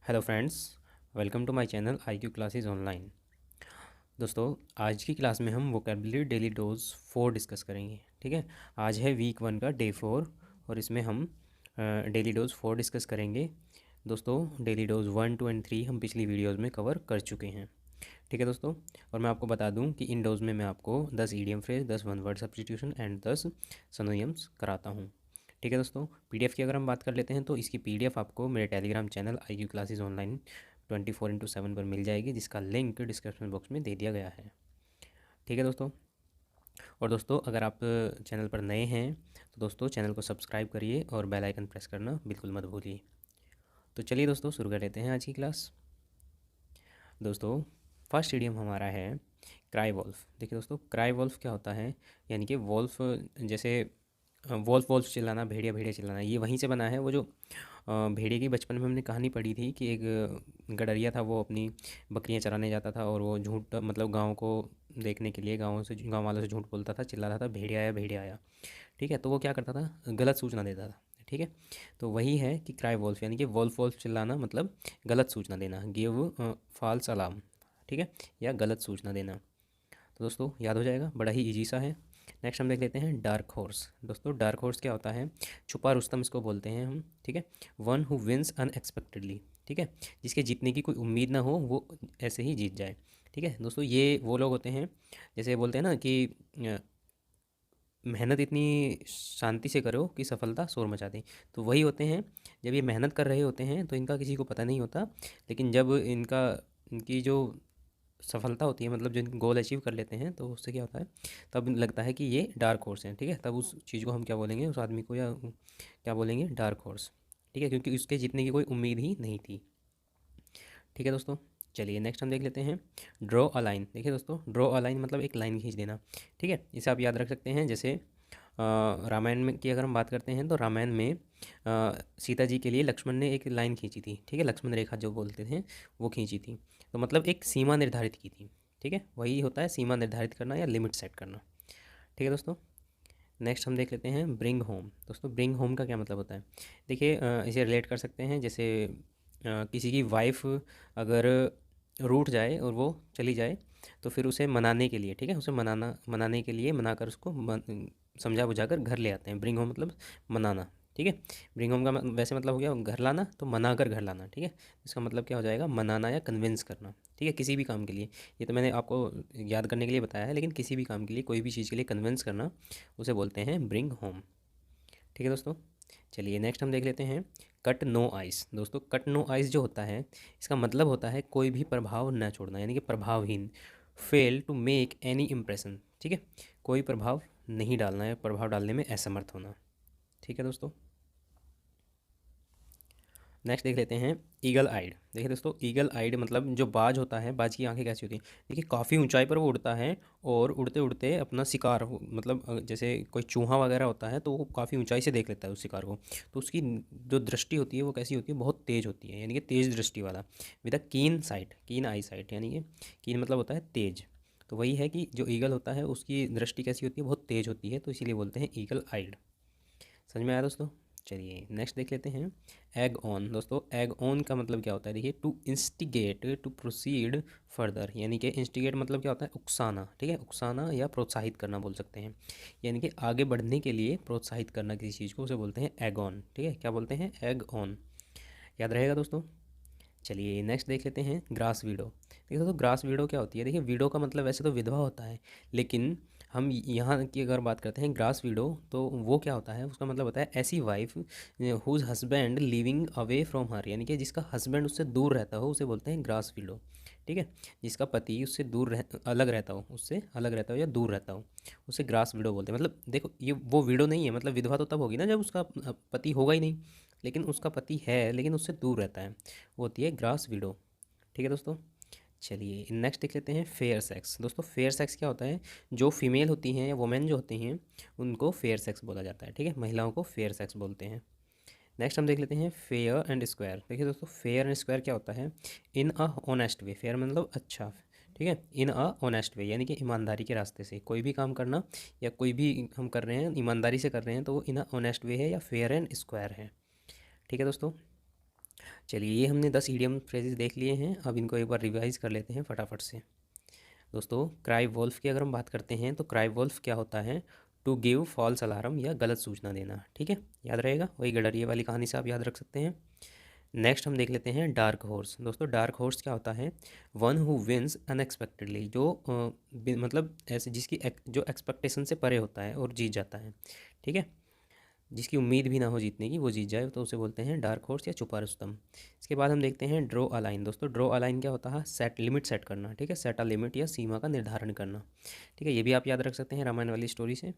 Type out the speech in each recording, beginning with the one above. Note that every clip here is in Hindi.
Hello friends, welcome to my channel I Q classes online. दोस्तों, आज की क्लास में हम वोकेबलरी डेली डोज 4 डिस्कस करेंगे। ठीक है, आज है वीक 1 का डे 4 और इसमें हम डेली डोज 4 डिस्कस करेंगे। दोस्तों, डेली डोज 1, 2 एंड 3 हम पिछली वीडियोज़ में कवर कर चुके हैं। ठीक है दोस्तों, और मैं आपको बता दूं कि इन डोज में मैं आपको 10 idiom phrase, 10 one word substitution and 10 synonyms कराता हूं। ठीक है दोस्तों, पीडीएफ की अगर हम बात कर लेते हैं तो इसकी पीडीएफ आपको मेरे Telegram channel I Q classes online 24/7 पर मिल जाएगी, जिसका लिंक डिस्क्रिप्शन बॉक्स में दे दिया गया है। ठीक है दोस्तों, और दोस्तों अगर आप चैनल पर नए हैं तो दोस्तों चैनल को सब्सक्राइब करिए और बेल आइकन प्रेस करना बिल्कुल मत भूलिए। तो चलिए दोस्तों शुरू कर लेते हैं आज की क्लास। दोस्तों, फर्स्ट इडियम हमारा है क्राई वॉल्फ। देखिए दोस्तों, क्राई वॉल्फ क्या होता है, यानी कि वॉल्फ जैसे वॉल्फ वॉल्फ चिल्लाना, भेड़िया भेड़िया चिल्लाना, ये वहीं से बना है। वो जो भेड़िए की बचपन में हमने कहानी पढ़ी थी कि एक गडरिया था, वो अपनी बकरियां चराने जाता था और वो झूठ मतलब गांव को देखने के लिए गांव वालों से झूठ बोलता था, चिल्लाता था भेड़िया आया भेड़िया आया। ठीक है, तो वो क्या करता था, गलत सूचना देता था। ठीक है, तो वही है कि क्राई वॉल्फ, यानी कि वॉल्फ वॉल्फ चिल्लाना मतलब गलत सूचना देना, गिव फॉल्स अलार्म। ठीक है, या गलत सूचना देना। तो दोस्तों याद हो जाएगा, बड़ा ही इजी सा है। नेक्स्ट हम देख लेते हैं डार्क हॉर्स। दोस्तों डार्क हॉर्स क्या होता है, छुपा रुस्तम इसको बोलते हैं हम। ठीक है, वन हु विंस अनएक्सपेक्टेडली। ठीक है, जिसके जीतने की कोई उम्मीद ना हो वो ऐसे ही जीत जाए। ठीक है दोस्तों, ये वो लोग होते हैं, जैसे बोलते हैं ना कि मेहनत इतनी शांति से करो कि सफलता शोर मचा दे। तो वही होते हैं, जब ये मेहनत कर रहे होते हैं तो इनका किसी को पता नहीं होता, लेकिन जब इनकी जो सफलता होती है, मतलब जो इनके गोल अचीव कर लेते हैं, तो उससे क्या होता है, तब लगता है कि ये डार्क हॉर्स हैं। ठीक है, तब उस चीज़ को हम क्या बोलेंगे, उस आदमी को, या क्या बोलेंगे, डार्क हॉर्स। ठीक है, क्योंकि उसके जीतने की कोई उम्मीद ही नहीं थी। ठीक है दोस्तों, चलिए नेक्स्ट हम देख लेते हैं ड्रॉ अ लाइन। देखिए दोस्तों, ड्रॉ अ लाइन मतलब एक लाइन खींच देना। ठीक है, इसे आप याद रख सकते हैं। जैसे रामायण में की अगर हम बात करते हैं तो रामायण में सीता जी के लिए लक्ष्मण ने एक लाइन खींची थी। ठीक है, लक्ष्मण रेखा जो बोलते थे, वो खींची थी। तो मतलब एक सीमा निर्धारित की थी। ठीक है, वही होता है सीमा निर्धारित करना या लिमिट सेट करना। ठीक है दोस्तों, नेक्स्ट हम देख लेते हैं ब्रिंग होम। दोस्तों ब्रिंग होम का क्या मतलब होता है, देखिए इसे रिलेट कर सकते हैं। जैसे किसी की वाइफ अगर रूठ जाए और वो चली जाए, तो फिर उसे मनाने के लिए, ठीक है, उसे मनाने के लिए मनाकर उसको समझा बुझाकर घर ले आते हैं। ब्रिंग होम मतलब मनाना। ठीक है, ब्रिंग होम का वैसे मतलब हो गया घर लाना, तो मना कर घर लाना। ठीक है, इसका मतलब क्या हो जाएगा, मनाना या कन्विंस करना। ठीक है, किसी भी काम के लिए, ये तो मैंने आपको याद करने के लिए बताया है, लेकिन किसी भी काम के लिए, कोई भी चीज़ के लिए कन्विंस करना, उसे बोलते हैं ब्रिंग होम। ठीक है दोस्तों, चलिए नेक्स्ट हम देख लेते हैं कट नो आइस। दोस्तों कट नो आइस जो होता है, इसका मतलब होता है कोई भी प्रभाव न छोड़ना, यानी कि प्रभावहीन, fail to make any impression. ठीक है, कोई प्रभाव नहीं डालना है, प्रभाव डालने में असमर्थ होना। ठीक है दोस्तों, नेक्स्ट देख लेते हैं ईगल आइड। देखिए दोस्तों, ईगल आइड मतलब जो बाज होता है, बाज की आंखें कैसी होती हैं, देखिए काफ़ी ऊंचाई पर वो उड़ता है और उड़ते उड़ते अपना शिकार मतलब जैसे कोई चूहा वगैरह होता है तो वो काफ़ी ऊंचाई से देख लेता है उस शिकार को। तो उसकी जो दृष्टि होती है वो कैसी होती है, बहुत तेज़ होती है, यानी कि तेज़ दृष्टि वाला, विद अ कीन साइट, कीन आई साइट, यानी कि कीन मतलब होता है तेज़। तो वही है कि जो ईगल होता है उसकी दृष्टि कैसी होती है, बहुत तेज़ होती है, तो इसीलिए बोलते हैं ईगल आइड। समझ में आया दोस्तों। चलिए नेक्स्ट देख लेते हैं एग ऑन। दोस्तों एग ऑन का मतलब क्या होता है, देखिए to instigate to proceed further, यानी कि इंस्टिगेट मतलब क्या होता है, उकसाना। ठीक है, उकसाना या प्रोत्साहित करना बोल सकते हैं, यानी कि आगे बढ़ने के लिए प्रोत्साहित करना किसी चीज़ को, उसे बोलते हैं एग ऑन। ठीक है, क्या बोलते हैं, एग ऑन। याद रहेगा दोस्तों। चलिए नेक्स्ट देख लेते हैं ग्रास वीडो। देखिए दोस्तों ग्रास वीडो क्या होती है, देखिए वीडो का मतलब वैसे तो विधवा होता है, लेकिन हम यहाँ की अगर बात करते हैं ग्रास वीडो, तो वो क्या होता है, उसका मतलब होता है ऐसी wife whose husband living away from her, यानी कि जिसका हस्बैंड उससे दूर रहता हो, उसे बोलते हैं ग्रास वीडो। ठीक है, जिसका पति उससे अलग रहता हो, उससे अलग रहता हो या दूर रहता हो, उसे ग्रास विडो बोलते हैं। मतलब देखो ये वो विडो नहीं है, मतलब विधवा तो तब होगी ना जब उसका पति होगा ही नहीं, लेकिन उसका पति है लेकिन उससे दूर रहता है, वो होती है ग्रास विडो। ठीक है दोस्तों, चलिए नेक्स्ट देख लेते हैं फेयर सेक्स। दोस्तों फेयर सेक्स क्या होता है, जो फीमेल होती हैं या वुमेन जो होती हैं उनको फेयर सेक्स बोला जाता है। ठीक है, महिलाओं को फेयर सेक्स बोलते हैं। नेक्स्ट हम देख लेते हैं फेयर एंड स्क्वायर। देखिए दोस्तों फेयर एंड स्क्वायर क्या होता है, इन अ ऑनेस्ट वे, फेयर मतलब अच्छा, ठीक है, इन अ ऑनेस्ट वे यानी कि ईमानदारी के रास्ते से कोई भी काम करना, या कोई भी हम कर रहे हैं ईमानदारी से कर रहे हैं, तो वो इन अ ऑनेस्ट वे है या फेयर एंड स्क्वायर है। ठीक है दोस्तों, चलिए, ये हमने 10 ईडियम फ्रेजेस देख लिए हैं, अब इनको एक बार रिवाइज कर लेते हैं फटाफट से। दोस्तों, क्राई वोल्फ की अगर हम बात करते हैं तो क्राई वोल्फ क्या होता है? टू गिव फॉल्स अलार्म या गलत सूचना देना। ठीक है, याद रहेगा, वही गडरिये वाली कहानी से आप याद रख सकते हैं। नेक्स्ट हम देख लेते हैं डार्क हॉर्स। दोस्तों, डार्क हॉर्स क्या होता है? वन हु विंस अनएक्सपेक्टेडली, जो मतलब ऐसे जिसकी जो एक्सपेक्टेशन से परे होता है और जीत जाता है। ठीक है, जिसकी उम्मीद भी ना हो जीतने की, वो जीत जाए, तो उसे बोलते हैं डार्क हॉर्स या छुपा रुस्तम। इसके बाद हम देखते हैं ड्रॉ अ लाइन। दोस्तों, ड्रॉ अ लाइन क्या होता है? सेट लिमिट सेट करना। ठीक है, सेट अ लिमिट या सीमा का निर्धारण करना। ठीक है, ये भी आप याद रख सकते हैं रामायण वाली स्टोरी से।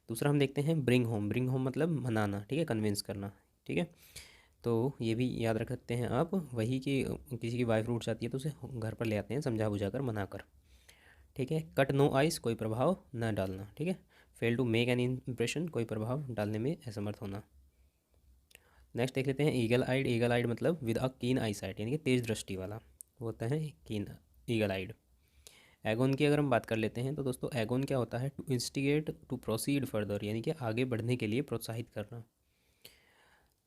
दूसरा हम देखते हैं ब्रिंग होम। ब्रिंग होम मतलब मनाना, ठीक है, कन्विंस करना। ठीक है, तो ये भी याद रख सकते हैं आप, वही कि किसी की वाइफ रूठ जाती है तो उसे घर पर ले आते हैं समझा बुझा कर, मना कर। ठीक है, कट नो आइस, कोई प्रभाव न डालना। ठीक है, fail to make an impression, कोई प्रभाव डालने में असमर्थ होना। नेक्स्ट देख लेते हैं ईगल आइड। ईगल आइड मतलब विद अ कीन आई साइट, यानी कि तेज दृष्टि वाला, वो होता है कीन, ईगल आइड। एगोन की अगर हम बात कर लेते हैं तो दोस्तों, एगोन क्या होता है? To instigate to proceed further, यानी कि आगे बढ़ने के लिए प्रोत्साहित करना।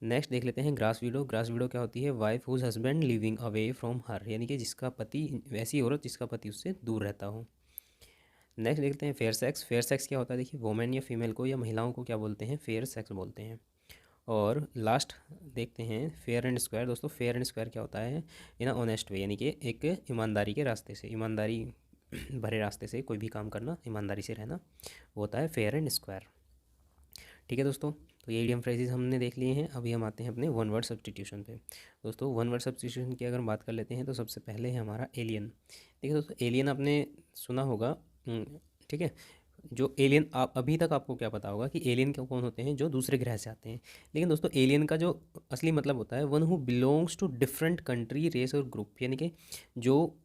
नेक्स्ट देख लेते हैं ग्रास विडो। ग्रास विडो क्या होती है? Wife whose husband living away from her, यानी कि जिसका पति, वैसी औरत जिसका पति उससे दूर रहता हो। नेक्स्ट देखते हैं फेयर सेक्स। फेयर सेक्स क्या होता है? देखिए, वोमेन या फीमेल को या महिलाओं को क्या बोलते हैं? फेयर सेक्स बोलते हैं। और लास्ट देखते हैं फेयर एंड स्क्वायर। दोस्तों, फेयर एंड स्क्वायर क्या होता है? इन अ ऑनेस्ट वे, यानी कि एक ईमानदारी के रास्ते से, ईमानदारी भरे रास्ते से कोई भी काम करना, ईमानदारी से रहना, वो होता है फेयर एंड स्क्वायर। ठीक है दोस्तों, तो ये ईडियम फ्रेजेस हमने देख लिए हैं। अभी हम आते हैं अपने वन वर्ड सब्सटीट्यूशन पे। दोस्तों, वन वर्ड सब्सटीट्यूशन की अगर हम बात कर लेते हैं तो सबसे पहले है हमारा एलियन। देखिए दोस्तों, एलियन आपने सुना होगा। ठीक है, जो एलियन, आप अभी तक आपको क्या पता होगा कि एलियन क्या कौन होते हैं? जो दूसरे ग्रह से आते हैं। लेकिन दोस्तों, एलियन का जो असली मतलब होता है, one who belongs to different country, race और ग्रुप, यानी कि जो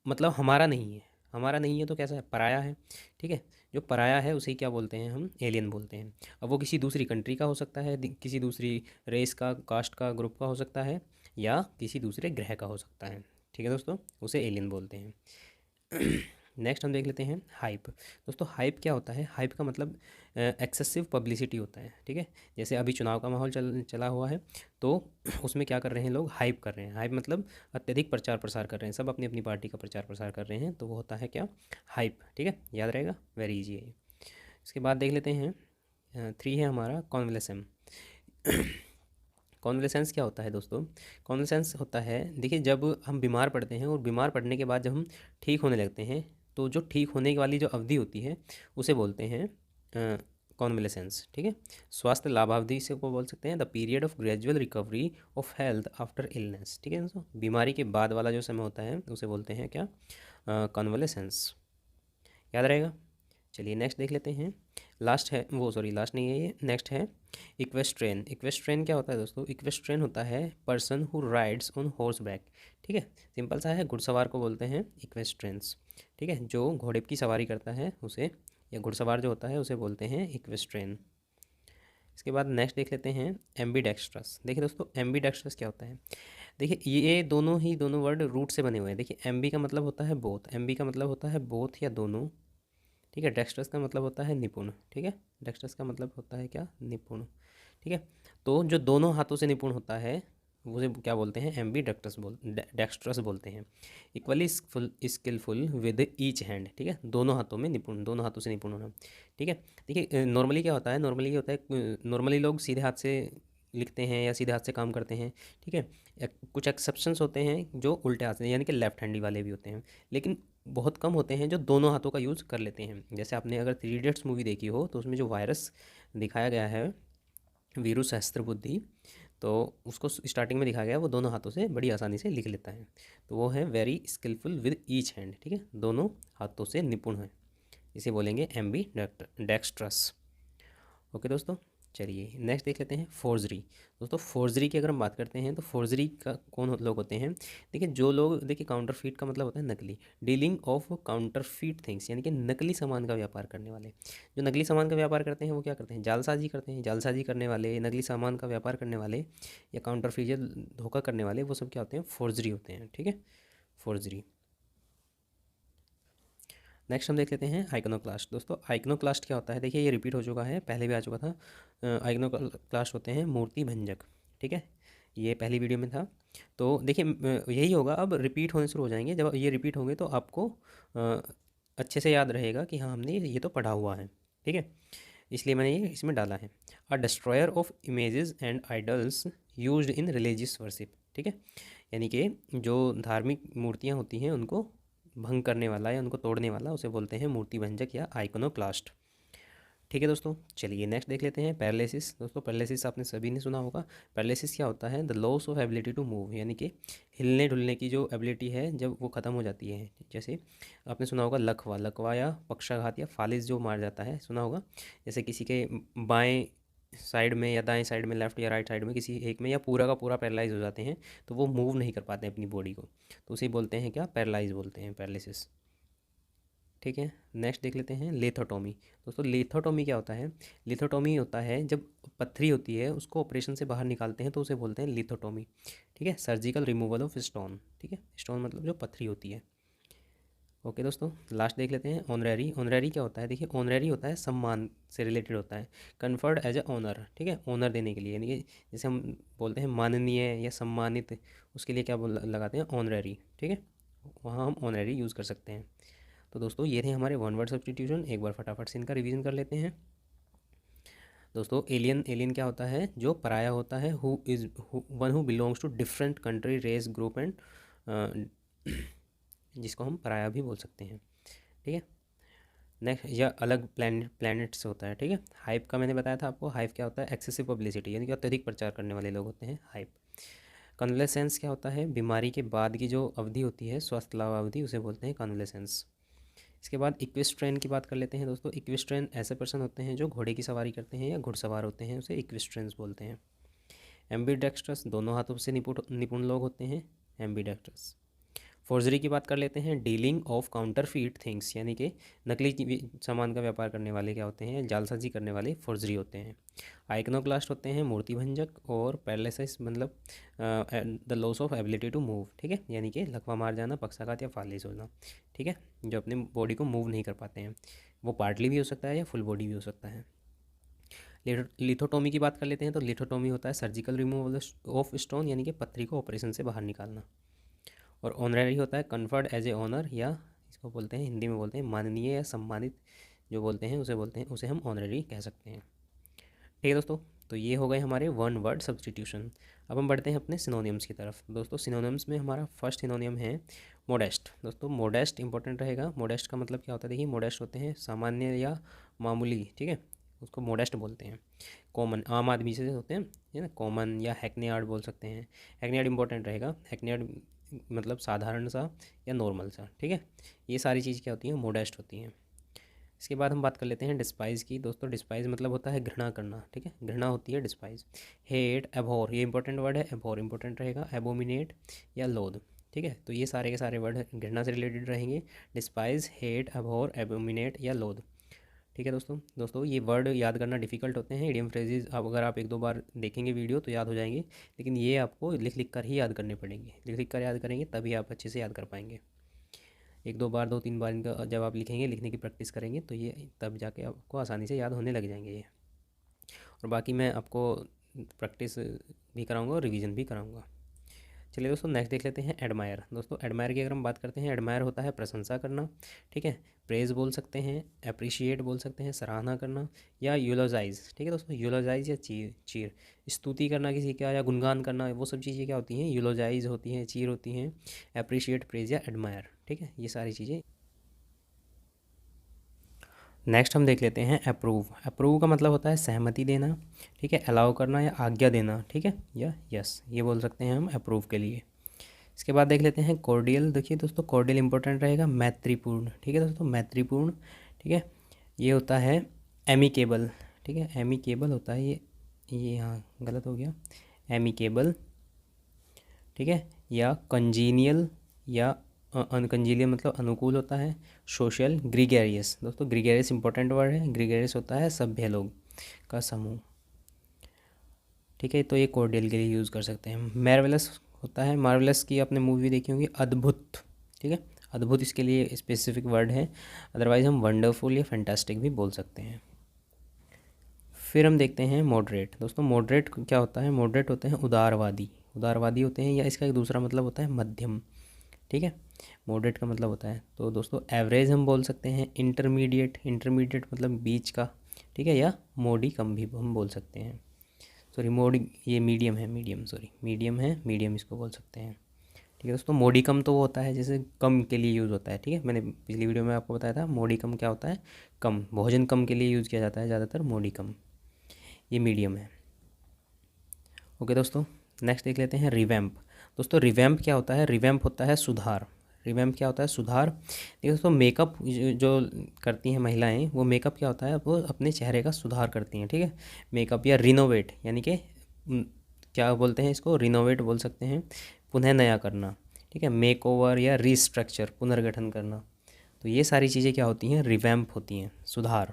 मतलब हमारा नहीं है। हमारा नहीं है तो कैसा है? पराया है। ठीक है, जो पराया है उसे क्या बोलते हैं? हम एलियन बोलते हैं। अब वो किसी दूसरी कंट्री का हो सकता है, किसी दूसरी रेस का, कास्ट का, ग्रुप का हो सकता है, या किसी दूसरे ग्रह का हो सकता है। ठीक है दोस्तों, उसे एलियन बोलते हैं। नेक्स्ट हम देख लेते हैं हाइप। दोस्तों, हाइप क्या होता है? हाइप का मतलब एक्सेसिव पब्लिसिटी होता है। ठीक है, जैसे अभी चुनाव का माहौल चला हुआ है, तो उसमें क्या कर रहे हैं लोग? हाइप कर रहे हैं। हाइप मतलब अत्यधिक प्रचार प्रसार कर रहे हैं, सब अपनी अपनी पार्टी का प्रचार प्रसार कर रहे हैं, तो वो होता है क्या? हाइप। ठीक है, याद रहेगा, वेरी इजी है ये। इसके बाद देख लेते हैं 3 है हमारा कॉन्वलेसन। कॉन्वलेसेंस क्या होता है दोस्तों? कॉन्वलेसेंस होता है, देखिए, जब हम बीमार पड़ते हैं और बीमार पड़ने के बाद जब हम ठीक होने लगते हैं, तो जो ठीक होने वाली जो अवधि होती है उसे बोलते हैं कॉन्वलेसेंस। ठीक है, स्वास्थ्य लाभावधि से को बोल सकते हैं the period of gradual recovery of health after illness. ठीक है दोस्तों, बीमारी के बाद वाला जो समय होता है उसे बोलते हैं क्या? कॉन्वलेसेंस। याद रहेगा। चलिए नेक्स्ट देख लेते हैं। लास्ट है वो, सॉरी लास्ट नहीं है ये, नेक्स्ट है इक्वेस्ट्रेन। इक्वेस्ट्रेन क्या होता है दोस्तों? इक्वेस्ट्रेन होता है person who rides on horse back. ठीक है, सिंपल सा है, घुड़सवार को बोलते हैं इक्वेस्ट्रेंस। ठीक है, जो घोड़े की सवारी करता है उसे, या घुड़सवार जो होता है उसे बोलते हैं इक्वेस्ट्रेन। इसके बाद नेक्स्ट देख लेते हैं एम्बीडेक्स्ट्रस। देखिए दोस्तों, एम्बीडेक्स्ट्रस क्या होता है? देखिए, ये दोनों वर्ड रूट से बने हुए हैं। देखिए, एम्बी का मतलब होता है बोथ, एम्बी का मतलब होता है बोथ या दोनों। ठीक है, डेक्स्ट्रस का मतलब होता है निपुण। ठीक है, डेक्स्ट्रस का मतलब होता है क्या? निपुण। ठीक है, तो जो दोनों हाथों से निपुण होता है उसे क्या बोलते हैं? एम्बी डेक्स्ट्रस बोलते हैं। Equally skilful with each hand. ठीक है, दोनों हाथों में निपुण, दोनों हाथों से निपुण होना। ठीक है, देखिए, नॉर्मली क्या होता है? नॉर्मली क्या होता है? नॉर्मली लोग सीधे हाथ से लिखते हैं या सीधे हाथ से काम करते हैं। ठीक है, कुछ एक्सेप्शंस होते हैं जो उल्टे हाथ से, यानी कि लेफ्ट हैंडी वाले भी होते हैं, लेकिन बहुत कम होते हैं जो दोनों हाथों का यूज़ कर लेते हैं। जैसे आपने अगर 3 इडियट्स मूवी देखी हो तो उसमें जो वायरस दिखाया गया है, वीरू सहस्त्रबुद्धि, तो उसको स्टार्टिंग में दिखाया गया है, वो दोनों हाथों से बड़ी आसानी से लिख लेता है। तो वो है very skilful with each hand. ठीक है, दोनों हाथों से निपुण है, इसे बोलेंगे एम्बी डेक्स्ट्रस। ओके दोस्तों, चलिए नेक्स्ट देख लेते हैं फोर्जरी। दोस्तों, फोर्जरी की अगर हम बात करते हैं तो फोर्जरी का लोग होते हैं? देखिए, जो लोग, देखिए, काउंटरफीट का मतलब होता है नकली, डीलिंग ऑफ काउंटरफीट थिंग्स, यानी कि नकली सामान का व्यापार करने वाले। जो नकली सामान का व्यापार करते हैं वो क्या करते हैं? जालसाजी करते हैं। जालसाजी करने वाले, नकली सामान का व्यापार करने वाले, या काउंटरफीट या धोखा करने वाले, वो सब क्या होते हैं? फोर्जरी होते हैं। ठीक है, फोर्जरी। नेक्स्ट हम देख लेते हैं आइकनोक्लास्ट। दोस्तों, आइकनोक्लास्ट क्या होता है? देखिए, ये रिपीट हो चुका है, पहले भी आ चुका था। आइकनोक्लास्ट होते हैं मूर्ति भंजक। ठीक है, ये पहली वीडियो में था। तो देखिए यही होगा, अब रिपीट होने शुरू हो जाएंगे। जब ये रिपीट होंगे तो आपको अच्छे से याद रहेगा कि हाँ हमने ये तो पढ़ा हुआ है, ठीक है। इसलिए मैंने ये इसमें डाला है। A destroyer of images and idols used in religious worship, ठीक है। यानी कि जो धार्मिक मूर्तियाँ होती हैं उनको भंग करने वाला या उनको तोड़ने वाला, उसे बोलते हैं मूर्ति भंजक या आइकोनोक्लास्ट, ठीक है दोस्तों। चलिए नेक्स्ट देख लेते हैं, पैरालिसिस। दोस्तों पैरालिसिस आपने सभी ने सुना होगा। पैरालिसिस क्या होता है? The loss of ability to move, यानी कि हिलने डुलने की जो एबिलिटी है जब वो ख़त्म हो जाती है। जैसे आपने सुना होगा लकवा, लकवा या पक्षाघात या फालिस जो मार जाता है, सुना होगा। जैसे किसी के बाएं साइड में या दाएं साइड में, लेफ्ट या राइट साइड में किसी एक में, या पूरा का पूरा पैरालाइज हो जाते हैं, तो वो मूव नहीं कर पाते अपनी बॉडी को, तो उसे बोलते हैं क्या? पैरालाइज बोलते हैं, पैरालिसिस, ठीक है। नेक्स्ट देख लेते हैं लेथोटोमी। दोस्तों लेथोटोमी क्या होता है? लिथोटोमी होता है जब पत्थरी होती है उसको ऑपरेशन से बाहर निकालते हैं तो उसे बोलते हैं लिथोटोमी, ठीक है। सर्जिकल रिमूवल ऑफ स्टोन, ठीक है। स्टोन मतलब जो पत्थरी होती है। ओके दोस्तों, लास्ट देख लेते हैं ऑनरेरी। ऑनरेरी क्या होता है? देखिए ऑनरेरी होता है सम्मान से रिलेटेड होता है, कन्फर्ड एज ए ऑनर, ठीक है। ऑनर देने के लिए, यानी कि जैसे हम बोलते हैं माननीय या सम्मानित, उसके लिए क्या बोल लगाते हैं? ऑनरेरी, ठीक है। वहाँ हम ऑनरेरी यूज़ कर सकते हैं। तो दोस्तों ये थे हमारे वन वर्ड सब्स्टिट्यूशन। एक बार फटाफट से इनका रिवीजन कर लेते हैं। दोस्तों एलियन, एलियन क्या होता है? जो पराया होता है, who is one who belongs to different country, race, group and, जिसको हम पराया भी बोल सकते हैं, ठीक है। नेक्स्ट, या अलग प्लैनेट से होता है, ठीक है। हाइप का मैंने बताया था आपको। हाइप क्या होता है? एक्सेसिव पब्लिसिटी, यानी कि अत्यधिक प्रचार करने वाले लोग होते हैं हाइप। कन्वलेसेंस क्या होता है? बीमारी के बाद की जो अवधि होती है, स्वास्थ्य लाभ अवधि, उसे बोलते हैं कन्वलेसेंस। इसके बाद इक्विस्ट्रेन की बात कर लेते हैं दोस्तों। इक्विस्ट्रेन ऐसे पर्सन होते हैं जो घोड़े की सवारी करते हैं या घुड़सवार होते हैं, उसे इक्विस्ट्रेंस बोलते हैं। एम्बीडेक्स्ट्रस, दोनों हाथों से निपुण निपुण लोग होते हैं, एम्बीडेक्स्ट्रस। फोर्जरी की बात कर लेते हैं। डीलिंग ऑफ काउंटरफीट थिंग्स, यानी कि नकली सामान का व्यापार करने वाले क्या होते हैं? जालसाजी करने वाले फोर्जरी होते हैं। आइकनोक्लास्ट होते हैं मूर्ति भंजक। और पैरालिसिस मतलब the loss of ability to move, ठीक है, यानी कि लकवा मार जाना, पक्षाघात या फालिस होना, ठीक है, जो अपने बॉडी को मूव नहीं कर पाते हैं। वो पार्टली भी हो सकता है या फुल बॉडी भी हो सकता है। लिथोटोमी की बात कर लेते हैं। तो लिथोटोमी होता है सर्जिकल रिमूवल ऑफ स्टोन, यानी कि पत्थरी को ऑपरेशन से बाहर निकालना। और ऑनररी होता है कन्फर्ड एज ए ऑनर, या इसको बोलते हैं, हिंदी में बोलते हैं माननीय या सम्मानित, जो बोलते हैं उसे बोलते हैं, उसे हम ऑनररी कह सकते हैं, ठीक है दोस्तों। तो ये हो गए हमारे वन वर्ड सब्स्टिट्यूशन। अब हम बढ़ते हैं अपने सिनोनियम्स की तरफ। दोस्तों सिनोनियम्स में हमारा फर्स्ट सिनोनियम है मोडेस्ट। दोस्तों मोडेस्ट इंपॉर्टेंट रहेगा। मोडेस्ट का मतलब क्या होता है? देखिए मोडेस्ट होते हैं सामान्य या मामूली, ठीक है, उसको मोडेस्ट बोलते हैं। कॉमन, आम आदमी से होते हैं, है ना, कॉमन, या हैकनियार्ड बोल सकते हैं। हैकनियार्ड इंपॉर्टेंट रहेगा। हैकनियार्ड मतलब साधारण सा या नॉर्मल सा, ठीक है। ये सारी चीज़ क्या होती हैं? मोडेस्ट होती हैं। इसके बाद हम बात कर लेते हैं डिस्पाइज की। दोस्तों डिस्पाइज मतलब होता है घृणा करना, ठीक है, घृणा होती है डिस्पाइज। हेट, एबहॉर, ये इंपॉर्टेंट वर्ड है, एबहॉर इंपॉर्टेंट रहेगा। एबोमिनेट या लोद, ठीक है, तो ये सारे के सारे वर्ड घृणा से रिलेटेड रहेंगे। डिस्पाइज, हेट, एबहॉर, एबोमिनेट या लोद, ठीक है दोस्तों। दोस्तों ये वर्ड याद करना डिफ़िकल्ट होते हैं। इडियम फ्रेजेज अब अगर आप एक दो बार देखेंगे वीडियो तो याद हो जाएंगे, लेकिन ये आपको लिख लिख कर ही याद करने पड़ेंगे। लिख लिख कर याद करेंगे तभी आप अच्छे से याद कर पाएंगे। एक दो बार, दो तीन बार इनका जब आप लिखेंगे, लिखने की प्रैक्टिस करेंगे तो ये तब जाके आपको आसानी से याद होने लग जाएंगे ये। और बाकी मैं आपको प्रैक्टिस भी कराऊंगा और रिवीजन भी कराऊंगा। चलिए दोस्तों नेक्स्ट देख लेते हैं एडमायर। दोस्तों एडमायर की अगर हम बात करते हैं, एडमायर होता है प्रशंसा करना, ठीक है। प्रेज बोल सकते हैं, अप्रिशिएट बोल सकते हैं, सराहना करना, या यूलोजाइज, ठीक है दोस्तों। यूलोजाइज या चीर, चीर स्तुति करना किसी का या गुणगान करना, वो सब चीज़ें क्या होती हैं? यूलोजाइज होती हैं, चीर होती हैं। अप्रिशिएट, प्रेज या एडमायर, ठीक है, ये सारी चीज़ें। नेक्स्ट हम देख लेते हैं अप्रूव। अप्रूव का मतलब होता है सहमति देना, ठीक है, अलाउ करना या आज्ञा देना, ठीक है, या यस, ये बोल सकते हैं हम अप्रूव के लिए। इसके बाद देख लेते हैं कॉर्डियल। देखिए दोस्तों कॉर्डियल इंपॉर्टेंट रहेगा, मैत्रीपूर्ण, ठीक है दोस्तों, मैत्रीपूर्ण, ठीक है। ये होता है एमिकेबल, ठीक है, एमिकेबल होता है ये यहाँ गलत हो गया, एमिकेबल, ठीक है, या कंजीनियल या अनकंजीनियल मतलब अनुकूल होता है। Social, gregarious. दोस्तों ग्रीगेरियस इंपॉर्टेंट वर्ड है। ग्रीगेरियस होता है सभ्य लोग का समूह, ठीक है, तो ये कॉर्डियल के लिए यूज़ कर सकते हैं। मार्वेलस होता है, मार्वेलस की आपने मूवी देखी होगी, अद्भुत, ठीक है, अद्भुत इसके लिए स्पेसिफिक वर्ड है। अदरवाइज हम वंडरफुल या फैंटास्टिक भी बोल सकते हैं। फिर हम देखते हैं मॉडरेट। दोस्तों मॉडरेट क्या होता है? मॉडरेट होते हैं उदारवादी, उदारवादी होते हैं, या इसका एक दूसरा मतलब होता है मध्यम। ठीक है, मॉडरेट का मतलब होता है। तो दोस्तों एवरेज हम बोल सकते हैं, इंटरमीडिएट, इंटरमीडिएट मतलब बीच का, ठीक है, या मोडिकम भी हम बोल सकते हैं। सॉरी मोडी, ये मीडियम है, मीडियम, सॉरी मीडियम है, मीडियम इसको बोल सकते हैं। ठीक है दोस्तों, मोडिकम तो वो होता है जैसे कम के लिए यूज़ होता है। ठीक है, मैंने पिछली वीडियो में आपको बताया था मोडिकम क्या होता है, कम, भोजन कम के लिए यूज़ किया जाता है ज़्यादातर मोडिकम। ये मीडियम है। ओके दोस्तों, नेक्स्ट देख लेते हैं रिवैम्प। दोस्तों रिवैम्प क्या होता है, रिवैम्प होता है सुधार। रिवैम्प क्या होता है, सुधार। देखिए दोस्तों, मेकअप जो करती हैं महिलाएं, वो मेकअप क्या होता है, वो अपने चेहरे का सुधार करती हैं। ठीक है, मेकअप या रिनोवेट, यानी कि क्या बोलते हैं इसको, रिनोवेट बोल सकते हैं, पुनः नया करना। ठीक है, मेक ओवर या रीस्ट्रक्चर, पुनर्गठन करना। तो ये सारी चीज़ें क्या होती हैं, रिवैम्प होती हैं, सुधार।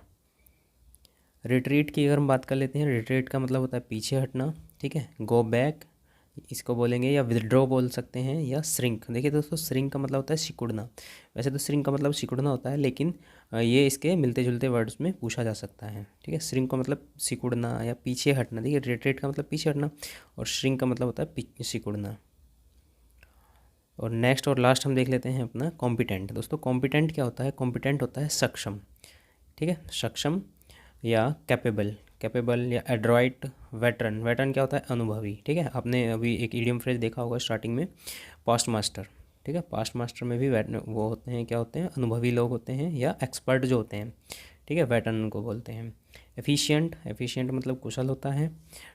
रिट्रीट की अगर हम बात कर लेते हैं, रिट्रीट का मतलब होता है पीछे हटना। ठीक है, गो बैक इसको बोलेंगे, या विदड्रॉ बोल सकते हैं, या श्रिंक। देखिए दोस्तों, श्रिंक का मतलब होता है सिकुड़ना। वैसे तो श्रिंक का मतलब सिकुड़ना होता है, लेकिन ये इसके मिलते जुलते वर्ड्स में पूछा जा सकता है। ठीक है, श्रिंक का मतलब सिकुड़ना या पीछे हटना। देखिए रिट्रीट का मतलब पीछे हटना, और श्रिंक का मतलब होता है सिकुड़ना। और नेक्स्ट और लास्ट हम देख लेते हैं अपना कॉम्पिटेंट। दोस्तों कॉम्पिटेंट क्या होता है, कॉम्पिटेंट होता है सक्षम। ठीक है, सक्षम या कैपेबल, कैपेबल या एड्रॉइट। वेटरन, वेटरन क्या होता है, अनुभवी। ठीक है, आपने अभी एक ईडियम फ्रेज देखा होगा स्टार्टिंग में, पास्ट मास्टर। ठीक है, पास्ट मास्टर में भी वो होते हैं, क्या होते हैं, अनुभवी लोग होते हैं, या एक्सपर्ट जो होते हैं। ठीक है, वेटरन को बोलते हैं। एफिशिएंट, एफिशिएंट मतलब कुशल होता है।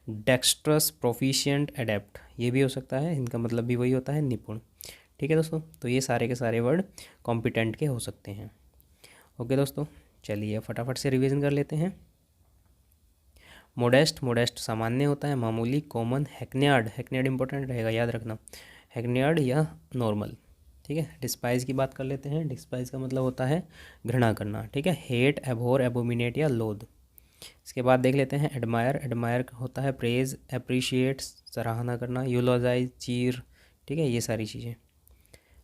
डेक्स्ट्रस, प्रोफिशिएंट, एडेप्ट, ये भी हो सकता है, इनका मतलब भी वही होता है, निपुण। ठीक है दोस्तों, तो ये सारे के सारे वर्ड कॉम्पिटेंट के हो सकते हैं। ओके दोस्तों, चलिए फटाफट से रिवीजन कर लेते हैं। मोडेस्ट, मोडेस्ट सामान्य होता है, मामूली। कॉमन, हैकनियार्ड, हैकनियार्ड इंपॉर्टेंट रहेगा, याद रखना, हैकनियार्ड या नॉर्मल। ठीक है, डिस्पाइज की बात कर लेते हैं। डिस्पाइज का मतलब होता है घृणा करना। ठीक है, हेट, एबोर, एबोमिनेट या लोध। इसके बाद देख लेते हैं एडमायर। एडमायर होता है प्रेज, अप्रिशिएट सराहना करना, यूलोजाइज चीर। ठीक है, ये सारी चीज़ें।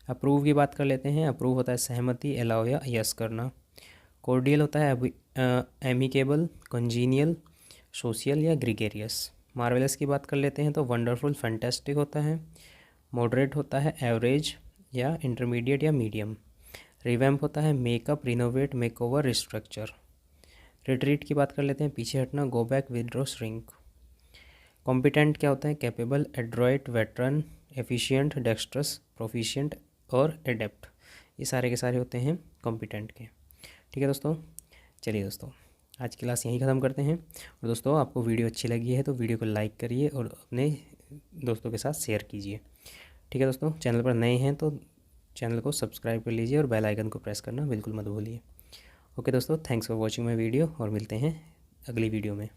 अप्रूव की बात कर लेते हैं। अप्रूव होता है सहमति, अलाउ या यस करना। कोर्डियल होता है एमिकेबल, कंजीनियल, सोशल या ग्रिगेरियस। मार्वेलस की बात कर लेते हैं तो वंडरफुल, फैंटास्टिक होता है। मॉडरेट होता है एवरेज या इंटरमीडिएट या मीडियम। रिवैम्प होता है makeup, renovate, makeover, restructure. Retreat की बात कर लेते हैं पीछे हटना, go back, withdraw, shrink. Competent क्या होता है, capable, Adroit, veteran, efficient, dextrous, proficient और एडेप्ट। ये सारे के सारे होते हैं कॉम्पिटेंट के। ठीक है दोस्तों, चलिए दोस्तों आज की क्लास यहीं ख़त्म करते हैं। और दोस्तों आपको वीडियो अच्छी लगी है तो वीडियो को लाइक करिए और अपने दोस्तों के साथ शेयर कीजिए। ठीक है दोस्तों, चैनल पर नए हैं तो चैनल को सब्सक्राइब कर लीजिए और बेल आइकन को प्रेस करना बिल्कुल मत भूलिए। ओके दोस्तों, thanks for watching my video, और मिलते हैं अगली वीडियो में।